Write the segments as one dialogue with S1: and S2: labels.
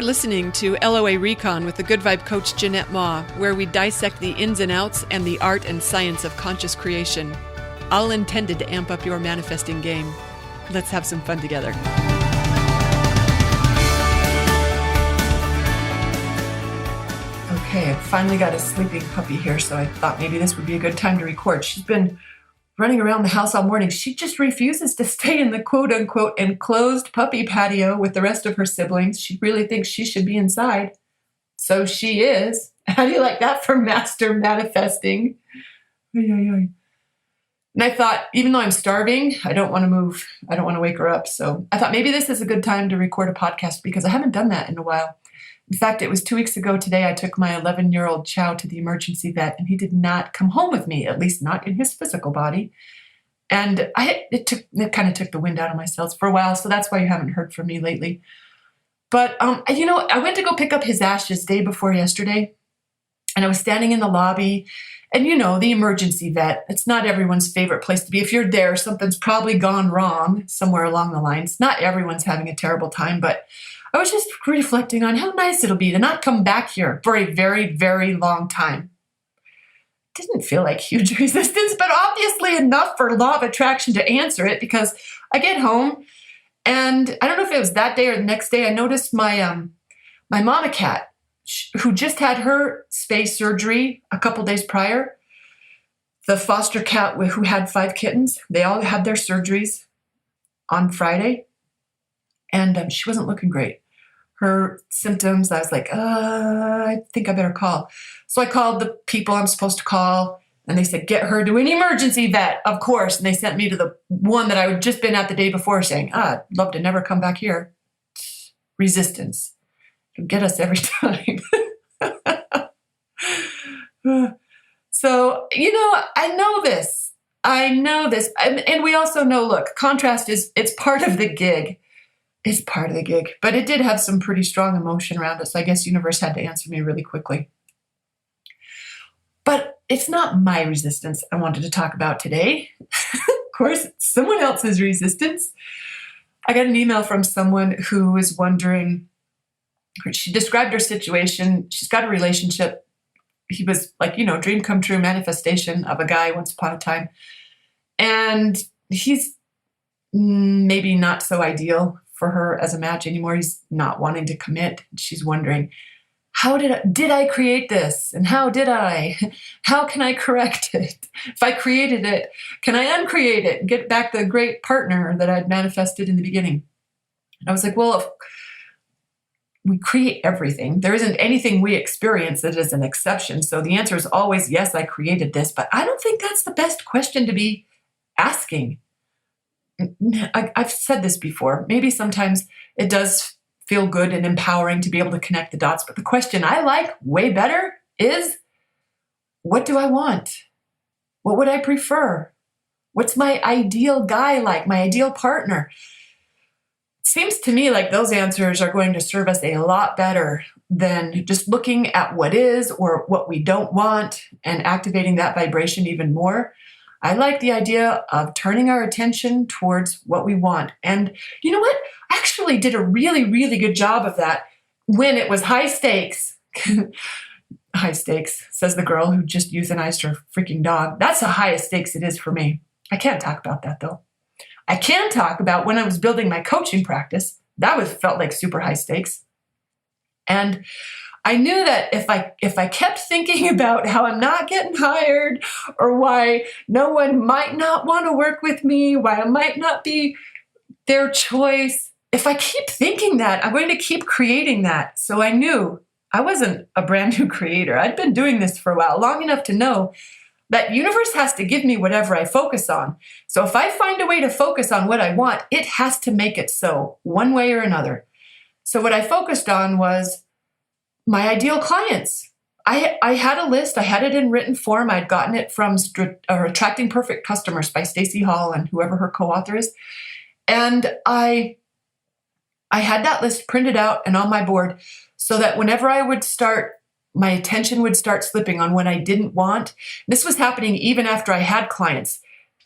S1: listening to LOA Recon with the Good Vibe Coach Jeanette Ma, where we dissect the ins and outs and the art and science of conscious creation, all intended to amp up your manifesting game. Let's have some fun together. Okay, I finally got a sleeping puppy here, so I thought maybe this would be a good time to record. She's been running around the house all morning. She just refuses to stay in the quote-unquote enclosed puppy patio with the rest of her siblings. She really thinks she should be inside. So she is. How do you like that for master manifesting? And I thought, even though I'm starving, I don't want to move. I don't want to wake her up. So I thought maybe this is a good time to record a podcast because I haven't done that in a while. In fact, it was 2 weeks ago today, I took my 11-year-old Chow to the emergency vet, and he did not come home with me, at least not in his physical body. And it kind of took the wind out of my sails for a while, so that's why you haven't heard from me lately. But, I went to go pick up his ashes day before yesterday, and I was standing in the lobby, and the emergency vet, it's not everyone's favorite place to be. If you're there, something's probably gone wrong somewhere along the lines. Not everyone's having a terrible time, but I was just reflecting on how nice it'll be to not come back here for a very, very long time. Didn't feel like huge resistance, but obviously enough for law of attraction to answer it because I get home and I don't know if it was that day or the next day, I noticed my mama cat who just had her space surgery a couple days prior. The foster cat who had 5 kittens, they all had their surgeries on Friday and she wasn't looking great. Her symptoms, I was like, I think I better call. So I called the people I'm supposed to call, and they said, get her to an emergency vet, of course. And they sent me to the one that I had just been at the day before saying, I'd love to never come back here. Resistance. It'll get us every time. So, I know this. And we also know, look, contrast it's part of the gig. It's part of the gig, but it did have some pretty strong emotion around it. So I guess universe had to answer me really quickly. But it's not my resistance I wanted to talk about today. Of course, it's someone else's resistance. I got an email from someone who was wondering, she described her situation. She's got a relationship. He was like, dream come true manifestation of a guy once upon a time. And he's maybe not so ideal for her as a match anymore. He's not wanting to commit. She's wondering, how did I create this? And how did I? How can I correct it? If I created it, can I uncreate it and get back the great partner that I'd manifested in the beginning? And I was like, well, we create everything. There isn't anything we experience that is an exception. So the answer is always, yes, I created this. But I don't think that's the best question to be asking. I've said this before. Maybe sometimes it does feel good and empowering to be able to connect the dots. But the question I like way better is, what do I want? What would I prefer? What's my ideal guy like, my ideal partner? It seems to me like those answers are going to serve us a lot better than just looking at what is or what we don't want and activating that vibration even more. I like the idea of turning our attention towards what we want. And you know what? I actually did a really, really good job of that when it was high stakes. High stakes, says the girl who just euthanized her freaking dog. That's the highest stakes it is for me. I can't talk about that though. I can talk about when I was building my coaching practice. That felt like super high stakes. And I knew that if I kept thinking about how I'm not getting hired or why no one might not want to work with me, why I might not be their choice, if I keep thinking that, I'm going to keep creating that. So I knew I wasn't a brand new creator. I'd been doing this for a while, long enough to know that universe has to give me whatever I focus on. So if I find a way to focus on what I want, it has to make it so, one way or another. So what I focused on was my ideal clients. I had a list. I had it in written form. I'd gotten it from Attracting Perfect Customers by Stacey Hall and whoever her co-author is. And I had that list printed out and on my board so that whenever I would start, my attention would start slipping on what I didn't want. This was happening even after I had clients.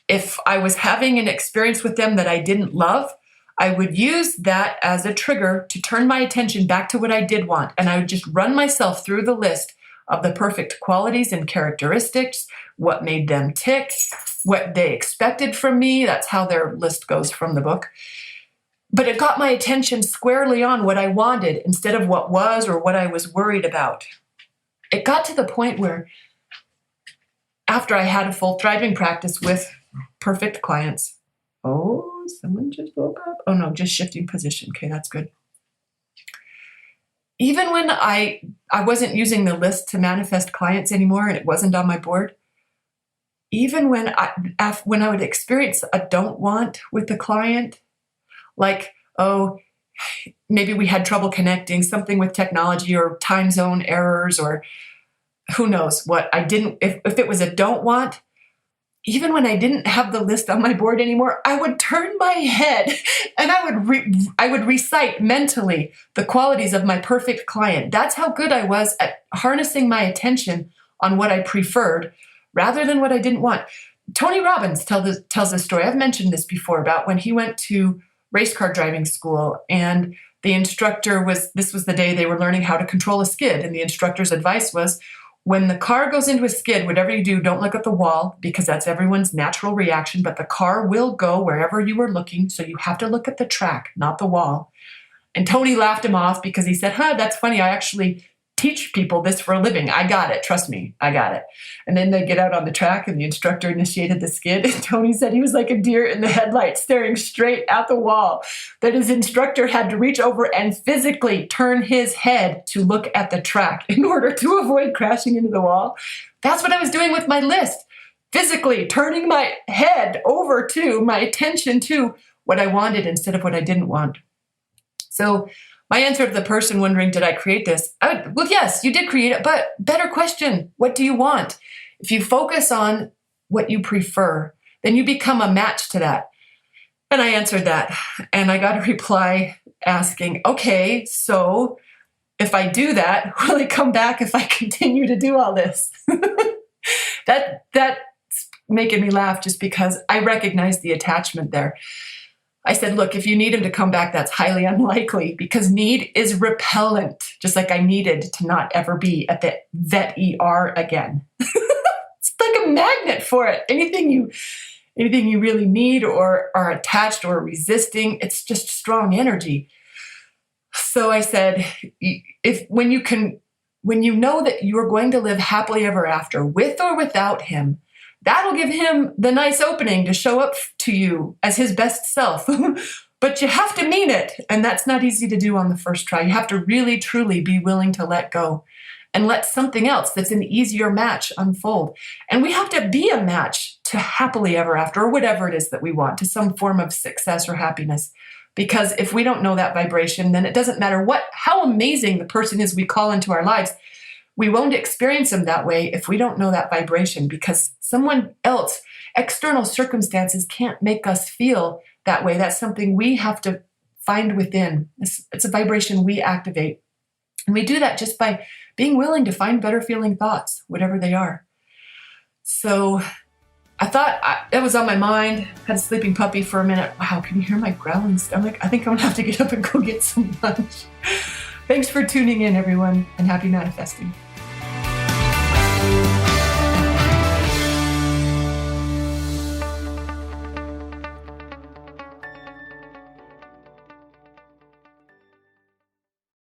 S1: If I was having an experience with them that I didn't love, I would use that as a trigger to turn my attention back to what I did want. And I would just run myself through the list of the perfect qualities and characteristics, what made them tick, what they expected from me. That's how their list goes from the book. But it got my attention squarely on what I wanted instead of what was or what I was worried about. It got to the point where after I had a full thriving practice with perfect clients, oh, someone just woke up. Oh no, just shifting position. Okay, that's good. Even when I wasn't using the list to manifest clients anymore and it wasn't on my board, even when I would experience a don't want with the client, like, oh, maybe we had trouble connecting, something with technology or time zone errors or who knows what, if it was a don't want, even when I didn't have the list on my board anymore, I would turn my head and I would recite mentally the qualities of my perfect client. That's how good I was at harnessing my attention on what I preferred rather than what I didn't want. Tony Robbins tells this story. I've mentioned this before about when he went to race car driving school and the instructor this was the day they were learning how to control a skid. And the instructor's advice was, when the car goes into a skid, whatever you do, don't look at the wall because that's everyone's natural reaction, but the car will go wherever you are looking. So you have to look at the track, not the wall. And Tony laughed him off because he said, that's funny. I actually teach people this for a living. I got it. Trust me, I got it. And then they get out on the track and the instructor initiated the skid. And Tony said he was like a deer in the headlights staring straight at the wall, that his instructor had to reach over and physically turn his head to look at the track in order to avoid crashing into the wall. That's what I was doing with my list. Physically turning my head over to my attention to what I wanted instead of what I didn't want. So my answer to the person wondering, did I create this? Well, yes, you did create it, but better question, what do you want? If you focus on what you prefer, then you become a match to that. And I answered that, and I got a reply asking, okay, so if I do that, will it come back if I continue to do all this? That's making me laugh just because I recognize the attachment there. I said, look, if you need him to come back, that's highly unlikely because need is repellent, just like I needed to not ever be at the vet ER again. It's like a magnet for it. Anything you really need or are attached or resisting, it's just strong energy. So I said, when you know that you're going to live happily ever after with or without him, that'll give him the nice opening to show up to you as his best self. But you have to mean it. And that's not easy to do on the first try. You have to really, truly be willing to let go and let something else that's an easier match unfold. And we have to be a match to happily ever after, or whatever it is that we want, to some form of success or happiness. Because if we don't know that vibration, then it doesn't matter how amazing the person is we call into our lives. We won't experience them that way if we don't know that vibration, because someone else, external circumstances can't make us feel that way. That's something we have to find within. It's a vibration we activate. And we do that just by being willing to find better feeling thoughts, whatever they are. So I thought that was on my mind. Had a sleeping puppy for a minute. Wow, can you hear my growling stomach? I think I'm gonna have to get up and go get some lunch. Thanks for tuning in, everyone, and happy manifesting.